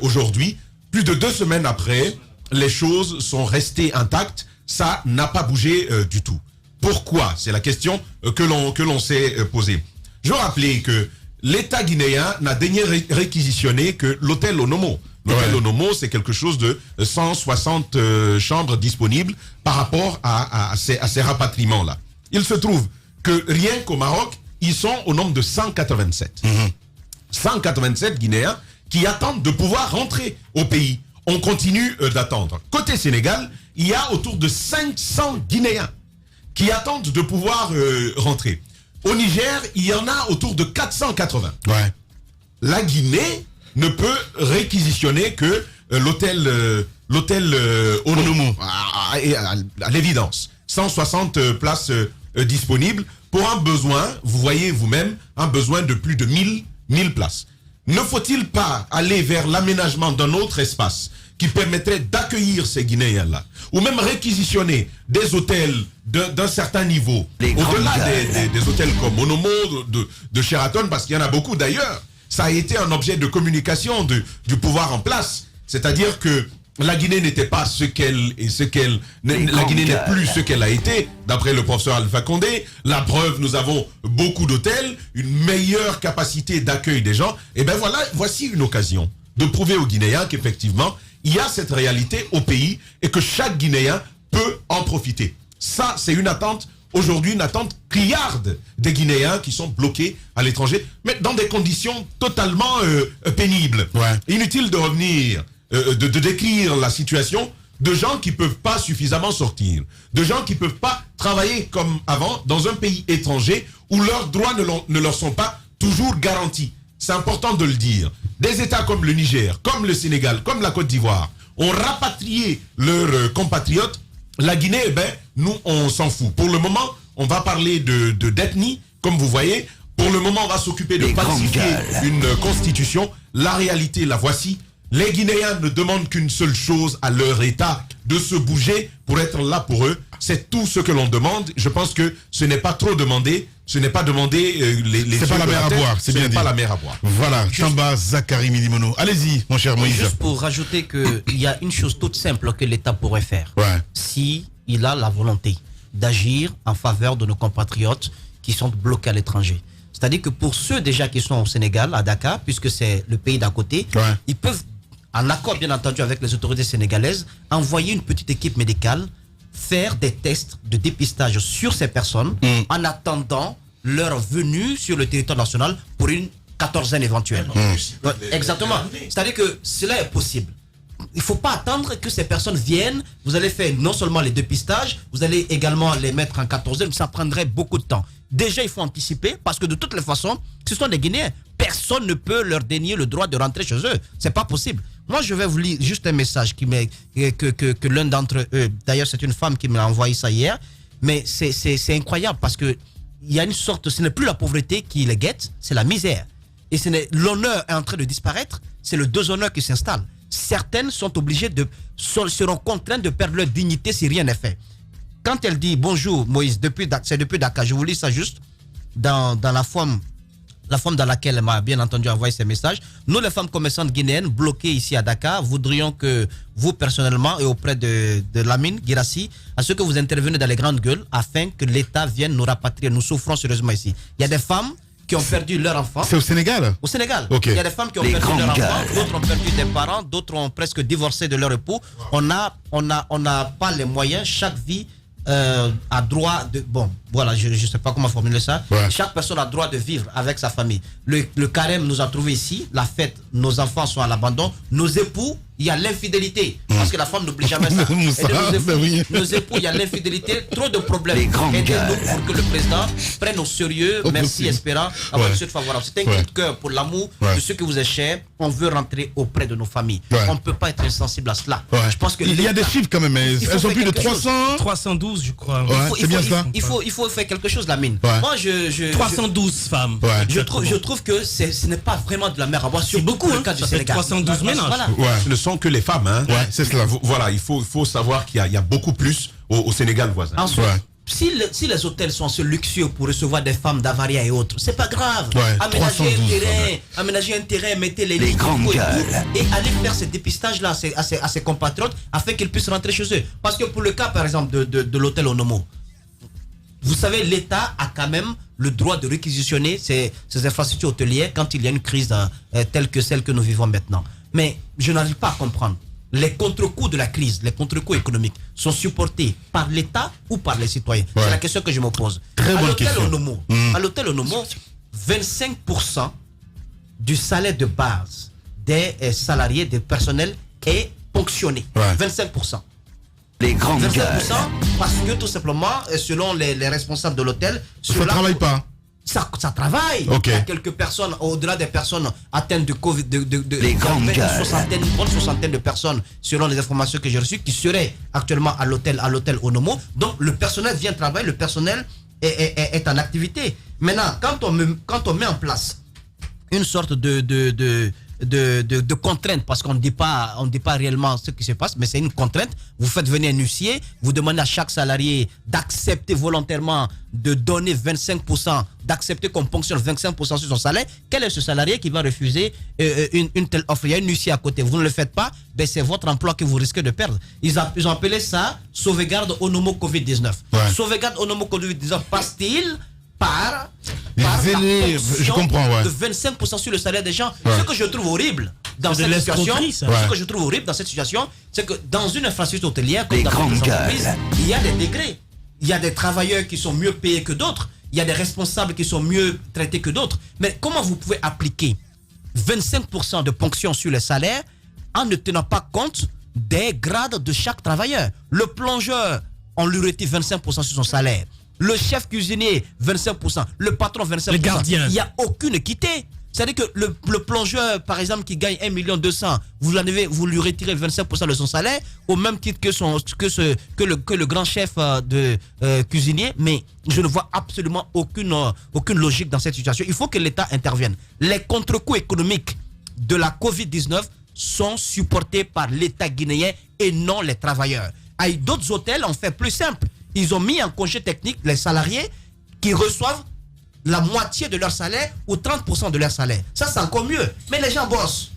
aujourd'hui. Plus de 2 semaines après, les choses sont restées intactes. Ça n'a pas bougé du tout. Pourquoi? C'est la question que l'on s'est posée. Je rappelais que l'État guinéen n'a daigné réquisitionner que l'hôtel Onomo. L'hôtel Onomo, c'est quelque chose de 160 chambres disponibles par rapport à ces rapatriements-là. Il se trouve que rien qu'au Maroc, ils sont au nombre de 187. 187 Guinéens qui attendent de pouvoir rentrer au pays. On continue d'attendre. Côté Sénégal, il y a autour de 500 Guinéens qui attendent de pouvoir rentrer. Au Niger, il y en a autour de 480. Ouais. La Guinée ne peut réquisitionner que l'hôtel Onomo, à l'évidence. 160 places disponibles pour un besoin, vous voyez vous-même, un besoin de plus de 1000 places. Ne faut-il pas aller vers l'aménagement d'un autre espace qui permettrait d'accueillir ces Guinéens-là, ou même réquisitionner des hôtels d'un certain niveau, au-delà des hôtels comme Onomo, de Sheraton, parce qu'il y en a beaucoup d'ailleurs. Ça a été un objet de communication du pouvoir en place, c'est-à-dire que la Guinée n'était pas la Guinée n'est plus ce qu'elle a été, d'après le professeur Alpha Condé. La preuve, nous avons beaucoup d'hôtels, une meilleure capacité d'accueil des gens. Et bien voilà, voici une occasion de prouver aux Guinéens qu'effectivement, il y a cette réalité au pays et que chaque Guinéen peut en profiter. Ça, c'est une attente, aujourd'hui, une attente criarde des Guinéens qui sont bloqués à l'étranger, mais dans des conditions totalement pénibles. Ouais. Inutile de revenir, de décrire la situation de gens qui ne peuvent pas suffisamment sortir, de gens qui ne peuvent pas travailler comme avant dans un pays étranger où leurs droits ne leur sont pas toujours garantis. C'est important de le dire. Des États comme le Niger, comme le Sénégal, comme la Côte d'Ivoire ont rapatrié leurs compatriotes. La Guinée, nous, on s'en fout. Pour le moment, on va parler d'ethnie, comme vous voyez. Pour le moment, on va s'occuper de falsifier une constitution. La réalité, la voici. Les Guinéens ne demandent qu'une seule chose à leur État, de se bouger pour être là pour eux. C'est tout ce que l'on demande. Je pense que ce n'est pas trop demandé. Ce n'est pas demander les c'est pas la mer à boire, c'est bien dit. Pas la mer à boire. Voilà, Tamba Zakari Midimono. Allez-y, mon cher Moïse. Juste pour rajouter qu'il y a une chose toute simple que l'État pourrait faire. Ouais. Si il a la volonté d'agir en faveur de nos compatriotes qui sont bloqués à l'étranger. C'est-à-dire que pour ceux déjà qui sont au Sénégal, à Dakar, puisque c'est le pays d'à côté, ils peuvent, en accord bien entendu avec les autorités sénégalaises, envoyer une petite équipe médicale, faire des tests de dépistage sur ces personnes en attendant leur venue sur le territoire national pour une 14aine éventuelle. Exactement. C'est-à-dire que cela est possible. Il ne faut pas attendre que ces personnes viennent. Vous allez faire non seulement les dépistages, vous allez également les mettre en 14e. Ça prendrait beaucoup de temps. Déjà, il faut anticiper parce que de toutes les façons, ce sont des Guinéens. Personne ne peut leur dénier le droit de rentrer chez eux. C'est pas possible. Moi, je vais vous lire juste un message que l'un d'entre eux, d'ailleurs, c'est une femme qui m'a envoyé ça hier, mais c'est incroyable parce que il y a une sorte, ce n'est plus la pauvreté qui les guette, c'est la misère. Et l'honneur est en train de disparaître, c'est le déshonneur qui s'installe. Certaines sont obligées seront contraintes de perdre leur dignité si rien n'est fait. Quand elle dit bonjour Moïse, c'est depuis Dakar, je vous lis ça juste dans la forme la forme dans laquelle elle m'a bien entendu envoyer ces messages. Nous, les femmes commerçantes guinéennes bloquées ici à Dakar, voudrions que vous, personnellement, et auprès de Lamine Guirassi, à ce que vous intervenez dans les grandes gueules, afin que l'État vienne nous rapatrier. Nous souffrons sérieusement ici. Il y a des femmes qui ont perdu leur enfant. C'est au Sénégal? Au Sénégal. Okay. Il y a des femmes qui ont perdu leur enfant, d'autres ont perdu des parents, d'autres ont presque divorcé de leur époux. On n'a pas les moyens, chaque vie a droit de... Bon, voilà, je ne sais pas comment formuler ça. Ouais. Chaque personne a droit de vivre avec sa famille. Le carême nous a trouvés ici, la fête, nos enfants sont à l'abandon, nos époux, il y a l'infidélité. Parce que la femme n'oublie jamais ça. Nos époux, il y a l'infidélité, trop de problèmes. Aidez-nous pour que le président prenne au sérieux. Merci, espérant avoir une suite favorable. C'est un coup de cœur pour l'amour de ceux que vous êtes chers. On veut rentrer auprès de nos familles. On ne peut pas être insensible à cela. Je pense que il y a des chiffres quand même, mais elles sont plus de 300. 312, je crois. C'est bien ça. Il faut faire quelque chose, Lamine. Moi, 312 femmes. Je trouve que ce n'est pas vraiment de la mer à boire. C'est beaucoup, le cas du Sénégal. 312 ménages. Ce ne sont que les femmes. Hein. C'est cela. Voilà, il faut savoir qu'il y a beaucoup plus au Sénégal voisin. Ensuite, si les hôtels sont assez luxueux pour recevoir des femmes d'Avaria et autres, c'est pas grave. Aménager un terrain, mettez les grandes gueules et aller faire ce dépistage-là à ses compatriotes afin qu'ils puissent rentrer chez eux. Parce que pour le cas, par exemple, de l'hôtel Onomo, vous savez, l'État a quand même le droit de réquisitionner ces infrastructures hôtelières quand il y a une crise telle que celle que nous vivons maintenant. Mais je n'arrive pas à comprendre. Les contre-coups de la crise, les contre-coups économiques sont supportés par l'État ou par les citoyens? C'est la question que je me pose. À l'hôtel Onomo, 25% du salaire de base des salariés, des personnels est ponctionné. 25%. Les grandes gueules. Parce que tout simplement, selon les responsables de l'hôtel, ça ne travaille pas. Ça travaille. Il y a quelques personnes, au-delà des personnes atteintes de Covid, les grandes gueules. Une bonne soixantaine de personnes, selon les informations que j'ai reçues, qui seraient actuellement à l'hôtel Onomo. Donc le personnel vient travailler, le personnel est en activité. Maintenant, quand on met en place une sorte de contrainte, parce qu'on ne dit pas réellement ce qui se passe, mais c'est une contrainte. Vous faites venir un huissier, vous demandez à chaque salarié d'accepter volontairement de donner 25%, d'accepter qu'on ponctionne 25% sur son salaire. Quel est ce salarié qui va refuser une telle offre? Il y a un huissier à côté, vous ne le faites pas, ben c'est votre emploi que vous risquez de perdre. Ils ont appelé ça sauvegarde Onomo Covid-19. Sauvegarde Onomo Covid-19 passe-t-il par je comprends, de 25% sur le salaire des gens. Ce que je trouve horrible dans cette situation, c'est que dans une infrastructure hôtelière comme dans les entreprises, il y a des degrés. Il y a des travailleurs qui sont mieux payés que d'autres. Il y a des responsables qui sont mieux traités que d'autres. Mais comment vous pouvez appliquer 25% de ponction sur les salaires en ne tenant pas compte des grades de chaque travailleur? Le plongeur, on lui retire 25% sur son salaire. Le chef cuisinier, 25%. Le patron, 25%. Le gardien. Il n'y a aucune équité. C'est-à-dire que le plongeur, par exemple, qui gagne 1,2 million, vous lui retirez 25% de son salaire, au même titre que le grand chef de cuisinier. Mais je ne vois absolument aucune logique dans cette situation. Il faut que l'État intervienne. Les contre-coups économiques de la Covid-19 sont supportés par l'État guinéen et non les travailleurs. À d'autres hôtels, on fait plus simple. Ils ont mis en congé technique les salariés qui reçoivent la moitié de leur salaire ou 30% de leur salaire. Ça, c'est encore mieux. Mais les gens bossent.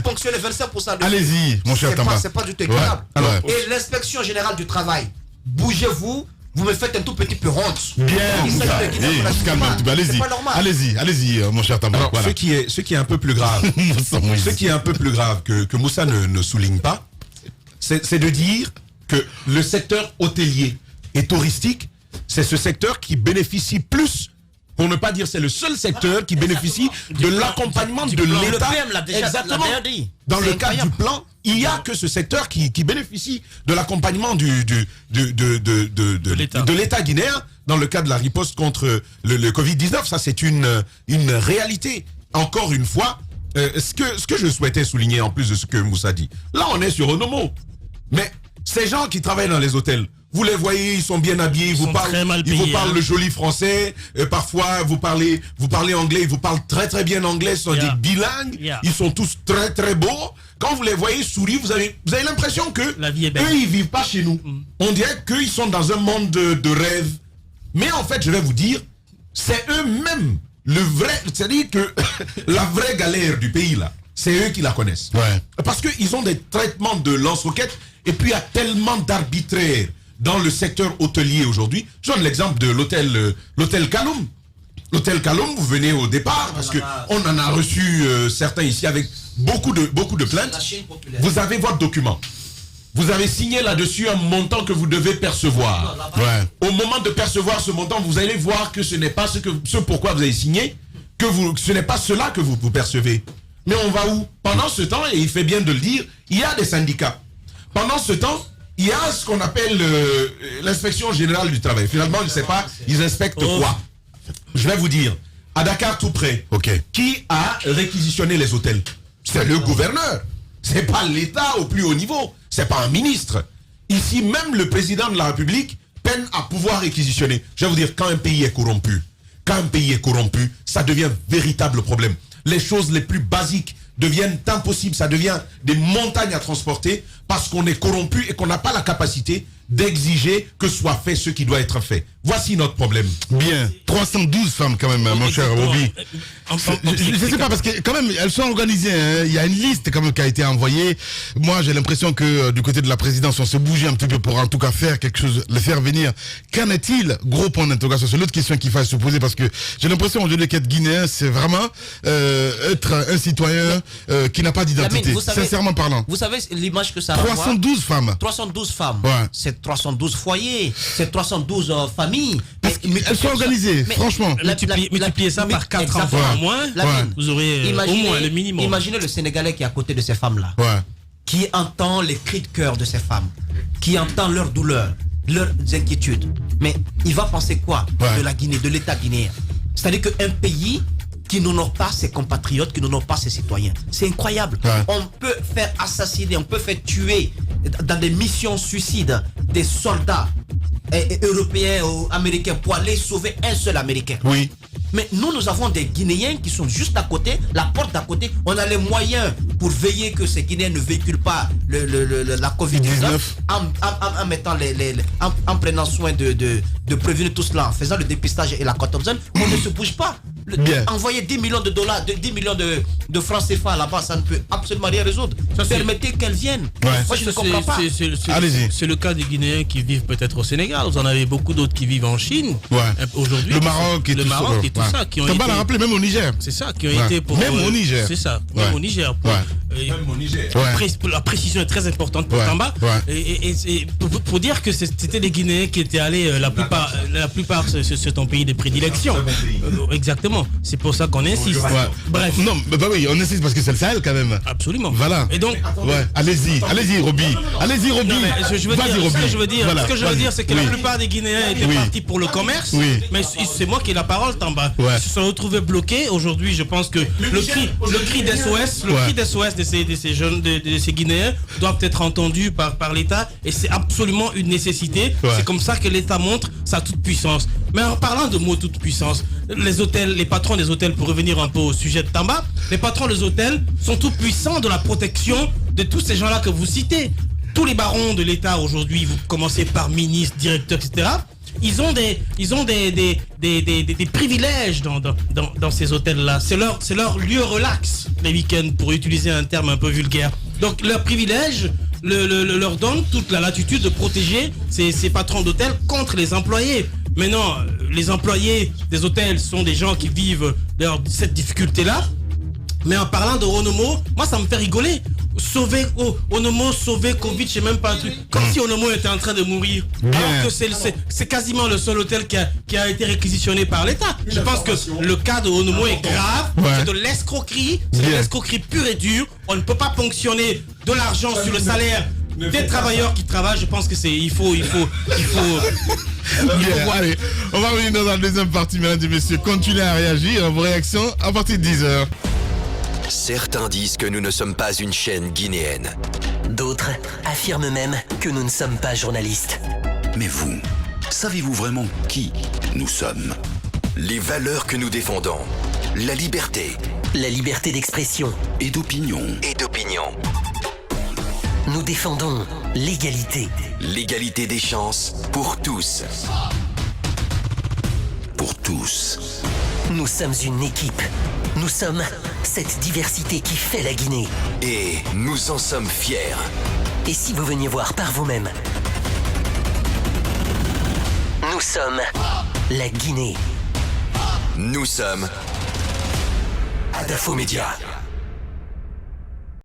Ponctionner 25% de... Allez-y, mon cher Tamba. C'est pas du tout équitable. Et l'inspection générale du travail, bougez-vous, vous me faites un tout petit peu honte. Allez-y, allez-y, mon cher Tamba. Alors, ce qui est un peu plus grave, que Moussa ne souligne pas, c'est de dire que le secteur hôtelier et touristique, c'est ce secteur qui bénéficie plus, pour ne pas dire c'est le seul secteur qui bénéficie de l'accompagnement de l'État. Exactement. Dans le cadre du plan, il n'y a que ce secteur qui bénéficie de l'accompagnement de l'État guinéen dans le cadre de la riposte contre le Covid-19. Ça, c'est une réalité. Encore une fois, ce que je souhaitais souligner en plus de ce que Moussa dit, là on est sur Onomo, mais ces gens qui travaillent dans les hôtels, vous les voyez, ils sont bien habillés, ils vous parlent le joli français, parfois vous parlez anglais, ils vous parlent très très bien anglais, ils sont des bilingues, ils sont tous très très beaux. Quand vous les voyez sourire, vous avez l'impression que la vie est belle. Eux ils vivent pas chez nous. On dirait qu'ils sont dans un monde de rêve. Mais en fait, je vais vous dire, c'est eux-mêmes c'est-à-dire que la vraie galère du pays, là, c'est eux qui la connaissent. Ouais. Parce qu'ils ont des traitements de lance-roquettes et puis il y a tellement d'arbitraire dans le secteur hôtelier aujourd'hui. Je donne l'exemple de l'hôtel Kaloum. L'hôtel Kaloum, vous venez au départ parce que on en a reçu certains ici avec beaucoup de plaintes. Vous avez votre document. Vous avez signé là-dessus un montant que vous devez percevoir. Ouais. Au moment de percevoir ce montant, vous allez voir que ce n'est pas ce pourquoi vous avez signé, ce n'est pas cela que vous percevez. Mais on va où? Pendant ce temps, et il fait bien de le dire, il y a des syndicats. Pendant ce temps, il y a ce qu'on appelle l'inspection générale du travail. Finalement, je ne sais pas, ils inspectent quoi? Je vais vous dire, à Dakar tout près, qui a réquisitionné les hôtels? C'est le gouverneur. C'est pas l'État au plus haut niveau. C'est pas un ministre. Ici, même le président de la République peine à pouvoir réquisitionner. Je vais vous dire, quand un pays est corrompu, ça devient un véritable problème. Les choses les plus basiques deviennent impossibles. Ça devient des montagnes à transporter parce qu'on est corrompu et qu'on n'a pas la capacité d'exiger que soit fait ce qui doit être fait. Voici notre problème. Bien. 312 femmes quand même, mon cher Roby. Je ne sais pas, parce que quand même, elles sont organisées. Hein. Il y a une liste quand même qui a été envoyée. Moi, j'ai l'impression que du côté de la présidence, on se bougeait un petit peu pour en tout cas faire quelque chose, les faire venir. Qu'en est-il? Gros point d'interrogation. C'est l'autre question qu'il faut se poser, parce que j'ai l'impression aujourd'hui qu'être guinéen, c'est vraiment être un citoyen qui n'a pas d'identité. Sincèrement parlant. Vous savez l'image que ça a? 312 femmes. 312 femmes. Ouais. C'est 312 foyers. C'est 312 familles. Mais elles sont organisées, franchement. Multipliez ça par 4 enfants au moins, vous aurez au moins le minimum. Imaginez le Sénégalais qui est à côté de ces femmes-là, qui entend les cris de cœur de ces femmes, qui entend leurs douleurs, leurs inquiétudes. Mais il va penser quoi de la Guinée, de l'État guinéen? C'est-à-dire qu'un pays qui n'honore pas ses compatriotes, qui n'honore pas ses citoyens. C'est incroyable. On peut faire assassiner, on peut faire tuer dans des missions suicides des soldats européens ou américains pour aller sauver un seul Américain. Oui. Mais nous avons des Guinéens qui sont juste à côté, la porte d'à côté. On a les moyens pour veiller que ces Guinéens ne véhiculent pas la Covid-19 en mettant en prenant soin de prévenir tout cela, en faisant le dépistage et la quatorzaine. On ne se bouge pas. Envoyer 10 millions de dollars, 10 millions de francs CFA là-bas, ça ne peut absolument rien résoudre. Permettez qu'elles viennent. Moi, je ne comprends pas. C'est le cas des Guinéens qui vivent peut-être au Sénégal. Vous en avez beaucoup d'autres qui vivent en Chine. Aujourd'hui, le Maroc et tout ça. Qui ont Tamba l'a rappelé, même au Niger. C'est ça, qui ont été pour... Même au Niger. C'est ça, même au Niger. Même au Niger. La précision est très importante pour Tamba. Et pour dire que c'était des Guinéens qui étaient allés, la plupart c'est ton pays de prédilection. Exactement. C'est pour ça qu'on insiste. Bref. Non, bah oui, on insiste parce que c'est le Sahel quand même. Absolument. Voilà. Et donc, allez-y, Roby. Allez-y, Roby. Ce que je veux dire, c'est que la plupart des Guinéens étaient partis pour le commerce. Mais c'est moi qui ai la parole, Tamba. Ils se sont retrouvés bloqués. Aujourd'hui, je pense que le cri d'SOS de ces jeunes, de ces Guinéens doit être entendu par l'État, et c'est absolument une nécessité. C'est comme ça que l'État montre sa toute puissance. Mais en parlant de mots toute puissance, les patrons des hôtels, pour revenir un peu au sujet de Tamba, les patrons des hôtels sont tout puissants de la protection de tous ces gens-là que vous citez. Tous les barons de l'État aujourd'hui, vous commencez par ministre, directeur, etc. Ils ont des privilèges dans ces hôtels-là. C'est leur lieu relax les week-ends, pour utiliser un terme un peu vulgaire. Donc leurs privilèges leur donnent toute la latitude de protéger ces patrons d'hôtels contre les employés. Mais non, les employés des hôtels sont des gens qui vivent cette difficulté-là. Mais en parlant de Onomo, moi ça me fait rigoler. Onomo, sauver Covid, je sais même pas un truc. Comme si Onomo était en train de mourir. Alors que c'est quasiment le seul hôtel qui a été réquisitionné par l'État. Je pense que le cas de Onomo est grave. C'est de l'escroquerie. C'est de l'escroquerie pure et dure. On ne peut pas ponctionner de l'argent sur le salaire des travailleurs qui travaillent. Je pense que il faut. Allez, on va revenir dans la deuxième partie, mesdames et messieurs. Continuez à réagir à vos réactions à partir de 10h. Certains disent que nous ne sommes pas une chaîne guinéenne. D'autres affirment même que nous ne sommes pas journalistes. Mais vous, savez-vous vraiment qui nous sommes? Les valeurs que nous défendons. La liberté. La liberté d'expression. Et d'opinion. Nous défendons l'égalité. L'égalité des chances pour tous. Pour tous. Nous sommes une équipe. Nous sommes cette diversité qui fait la Guinée. Et nous en sommes fiers. Et si vous veniez voir par vous-même? Nous sommes la Guinée. Nous sommes Adafo Média.